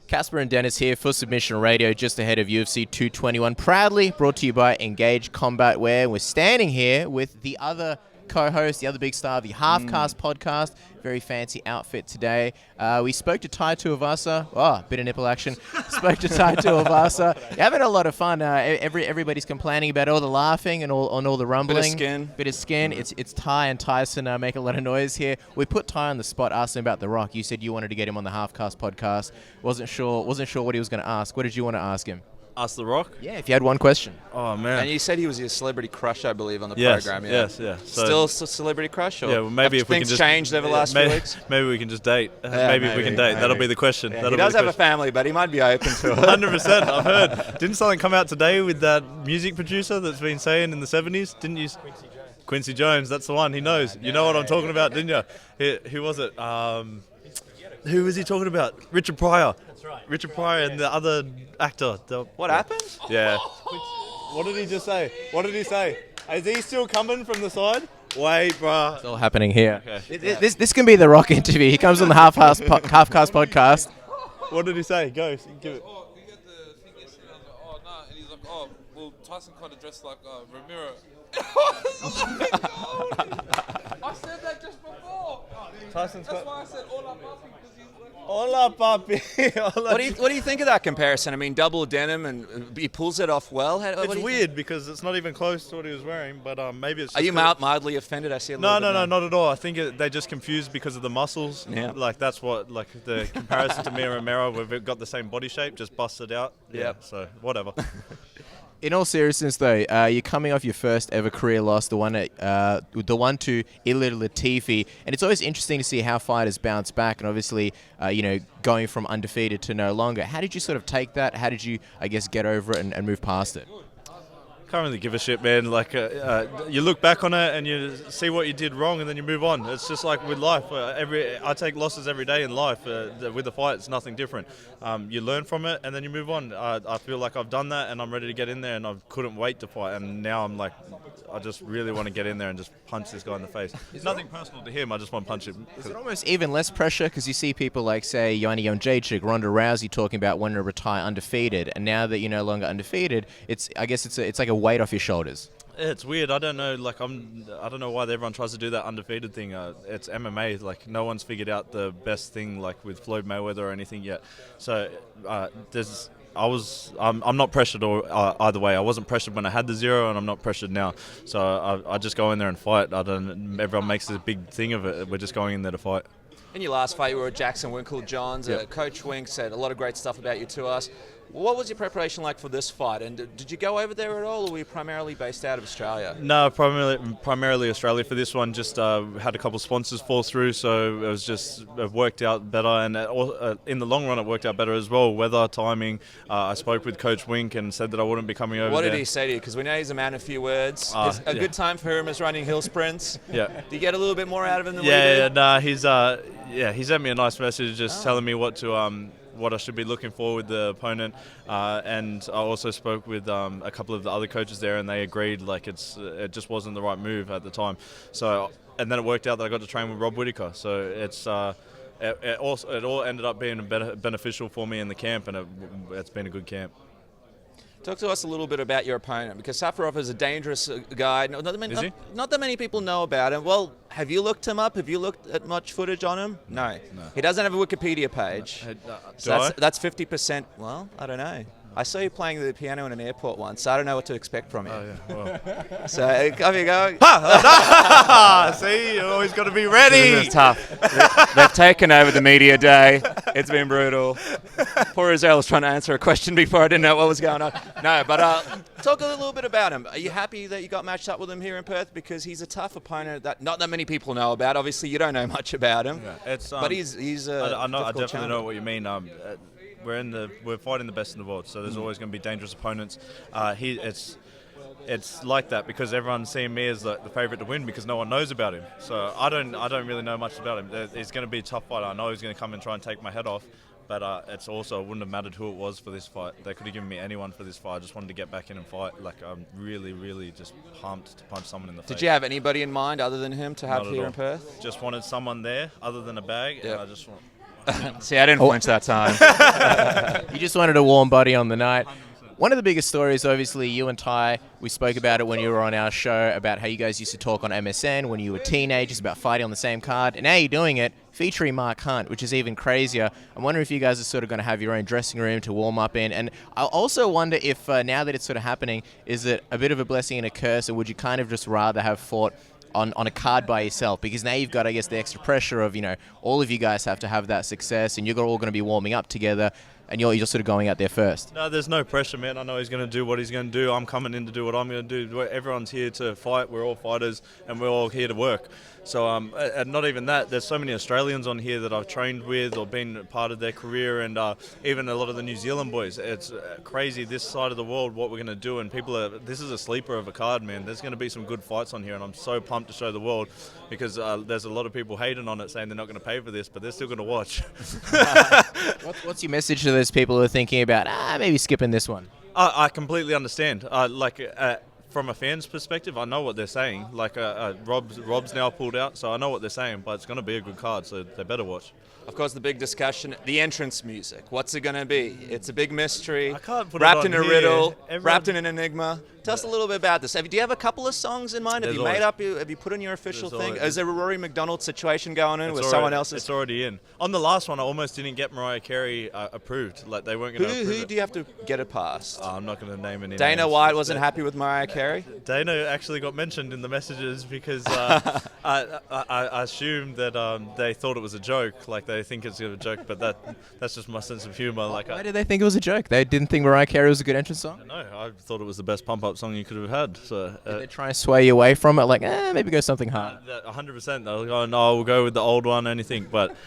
Casper and Dennis here for Submission Radio, just ahead of UFC 221. Proudly brought to you by Engage Combat Wear. We're standing here with the other co-host, the other big star of the Half-Cast podcast. Very fancy outfit today. We spoke to Tai Tuivasa. Oh, bit of nipple action. Spoke to Tai Tuivasa. You're having a lot of fun. Everybody's complaining about all the laughing and all the rumbling. Bit of skin. It's Tai and Tyson make a lot of noise here. We put Tai on the spot, asked him about The Rock. You said you wanted to get him on the Half-Cast podcast. Wasn't sure what he was going to ask. What did you want to ask him? Ask The Rock? Yeah, if you had one question. Oh, man. And you said he was your celebrity crush, I believe, on the program. Yeah. Yes. So still a celebrity crush? Or yeah, well, maybe if we can things just changed over the last few weeks? Maybe we can just date. Maybe we can date. That'll be the question. Yeah, he does have a family, but he might be open to it. 100%. I've heard. Didn't something come out today with that music producer that's been saying in the 70s? Didn't you? Quincy Jones. That's the one. He knows. You know what I'm talking about, didn't you? Who was it? Who was he talking about? Richard Pryor. That's right. Richard Pryor and the other actor. What happened? Yeah. What did he just say? What did he say? Is he still coming from the side? Wait, bruh. It's all happening here. Okay. This can be The Rock interview. He comes on the Half-Cast podcast. What did he say? Go, give it. We got the thing yesterday. I was like, oh, nah. And he's like, oh, well, Tyson kind of dressed like Romero. I said that just before. That's why I said hola papi, because he's like... Hola, papi. What do you think of that comparison? I mean, double denim, and he pulls it off well. It's weird because it's not even close to what he was wearing, but maybe it's just... Are you mildly offended? I see a little No, not at all. I think they just confused because of the muscles. Yeah. Like, that's what, like, the comparison to me and Romero, we've got the same body shape, just busted out. Yeah. So, whatever. In all seriousness, though, you're coming off your first ever career loss, the one to Ilir Latifi, and it's always interesting to see how fighters bounce back, and obviously, going from undefeated to no longer. How did you sort of take that? How did you, I guess, get over it and move past it? Can't really give a shit, man. Like, you look back on it and you see what you did wrong, and then you move on. It's just like with life. I take losses every day in life. With the fight, it's nothing different. You learn from it, and then you move on. I feel like I've done that, and I'm ready to get in there, and I couldn't wait to fight. And now I'm like, I just really want to get in there and just punch this guy in the face. It's nothing personal to him. I just want to punch him. Is it almost even less pressure? Because you see people like, say, Joanna Jędrzejczyk, Ronda Rousey talking about wanting to retire undefeated, and now that you're no longer undefeated, it's like a weight off your shoulders. It's weird. I don't know. Like, I don't know why everyone tries to do that undefeated thing. It's MMA. Like, no one's figured out the best thing, like with Floyd Mayweather or anything yet. So I'm not pressured either way. I wasn't pressured when I had the zero, and I'm not pressured now. So I just go in there and fight. Everyone makes a big thing of it. We're just going in there to fight. In your last fight, you were at Jackson Winkle-Johns. Yep. Coach Wink said a lot of great stuff about you to us. What was your preparation like for this fight? And did you go over there at all, or were you primarily based out of Australia? No, primarily Australia for this one. Just had a couple sponsors fall through, so it worked out better. And in the long run, it worked out better as well. Weather, timing. I spoke with Coach Wink and said that I wouldn't be coming over What there. did he say to you? Because we know he's a man of few words. A good time for him is running hill sprints. Yeah. Do you get a little bit more out of him than we Yeah, do? nah, he sent me a nice message just telling me what I should be looking for with the opponent, and I also spoke with a couple of the other coaches there, and they agreed like it just wasn't the right move at the time. So, and then it worked out that I got to train with Rob Whittaker. So it all ended up being beneficial for me in the camp, and it's been a good camp. Talk to us a little bit about your opponent, because Safarov is a dangerous guy. Not that many people know about him. Well, have you looked him up? Have you looked at much footage on him? No. He doesn't have a Wikipedia page. So that's 50%. Well, I don't know. I saw you playing the piano in an airport once, so I don't know what to expect from you. Oh, yeah. Well. So, off you go. See, you always got to be ready. It's tough. They've taken over the media day. It's been brutal. Poor Israel was trying to answer a question before. I didn't know what was going on. No, but talk a little bit about him. Are you happy that you got matched up with him here in Perth? Because he's a tough opponent that not that many people know about. Obviously, you don't know much about him. Yeah, but he's I definitely challenger. know what you mean. We're fighting the best in the world, so there's always going to be dangerous opponents. It's like that because everyone's seeing me as the favourite to win because no one knows about him. So I don't really know much about him. He's going to be a tough fighter. I know he's going to come and try and take my head off, but it wouldn't have mattered who it was for this fight. They could have given me anyone for this fight. I just wanted to get back in and fight. Like, I'm really, really just pumped to punch someone in the face. Did you have anybody in mind other than him to have Not here at in Perth? Just wanted someone there other than a bag, Yeah. and See, I didn't flinch that time. You just wanted a warm body on the night. One of the biggest stories, obviously, you and Ty, we spoke about it when you were on our show, about how you guys used to talk on MSN when you were teenagers about fighting on the same card. And now you're doing it featuring Mark Hunt, which is even crazier. I'm wondering if you guys are sort of going to have your own dressing room to warm up in. And I also wonder if now that it's sort of happening, is it a bit of a blessing and a curse, or would you kind of just rather have fought on a card by yourself? Because now you've got, I guess, the extra pressure of, all of you guys have to have that success, and you're all going to be warming up together, and you're just sort of going out there first. No, there's no pressure, man. I know he's going to do what he's going to do. I'm coming in to do what I'm going to do. Everyone's here to fight. We're all fighters, and we're all here to work. So, and not even that, there's so many Australians on here that I've trained with or been part of their career, and even a lot of the New Zealand boys. It's crazy this side of the world what we're going to do, and this is a sleeper of a card, man. There's going to be some good fights on here, and I'm so pumped to show the world, because there's a lot of people hating on it, saying they're not going to pay for this, but they're still going to watch. What's your message to those people who are thinking about, maybe skipping this one? I completely understand. From a fan's perspective, I know what they're saying. Rob's now pulled out, so I know what they're saying, but it's going to be a good card, so they better watch. Of course, the big discussion, the entrance music. What's it going to be? It's a big mystery. I can't put wrapped it on in a here. riddle, wrapped in an enigma. Tell us a little bit about this. Do you have a couple of songs in mind? Have you made up? Have you put in your official thing? Is there a Rory McDonald situation going on with someone else's? It's already in. On the last one, I almost didn't get Mariah Carey approved. Like, they weren't going to approve Who do you have to get it past? I'm not going to name any Dana names. White wasn't happy with Mariah Carey? Dana actually got mentioned in the messages because I assumed that they thought it was a joke. Like, they think it's a joke, but that's just my sense of humor. Why did they think it was a joke? They didn't think Mariah Carey was a good entrance song? No, I thought it was the best pump-up song you could have had. So did they try and sway you away from it? Like, maybe go something hard. 100%. They'll go, no, we'll go with the old one, anything. But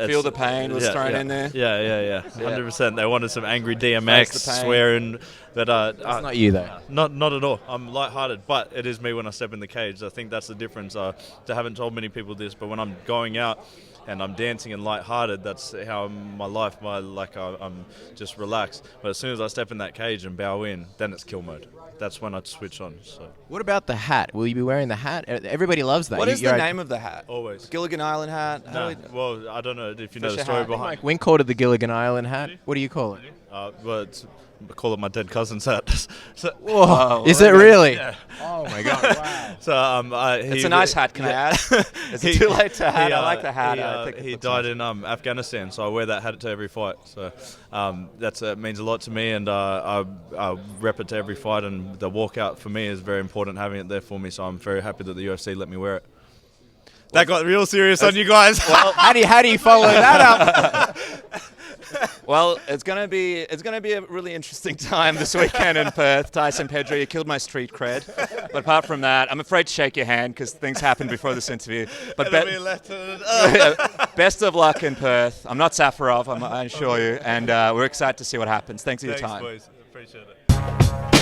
Feel the Pain was thrown in there? Yeah. 100%. They wanted some angry DMX swearing. But that's not you, though. Not at all. I'm lighthearted, but it is me when I step in the cage. I think that's the difference. I haven't told many people this, but when I'm going out and I'm dancing and lighthearted, that's how I'm just relaxed. But as soon as I step in that cage and bow in, then it's kill mode. That's when I switch on. So. What about the hat? Will you be wearing the hat? Everybody loves that. What is the name of the hat? Always. Gilligan Island hat? No, well, I don't know if you know the story behind it. Mike Wink called it the Gilligan Island hat. What do you call it? Call it my dead cousin's hat. Whoa, is it really? Yeah. Oh my god! Wow. So it's a nice hat. Can I add? Is it too late to hat? I like the hat. I think he died in Afghanistan, so I wear that hat to every fight. So that means a lot to me, and I rep it to every fight. And the walkout for me is very important, having it there for me. So I'm very happy that the UFC let me wear it. That got real serious on you guys. Well, how do you follow that up? Well, it's gonna be a really interesting time this weekend in Perth. Tyson Pedro, you killed my street cred. But apart from that, I'm afraid to shake your hand because things happened before this interview. But best of luck in Perth. I'm not Safarov, I assure you, and we're excited to see what happens. Thanks for your time. Boys. Appreciate it.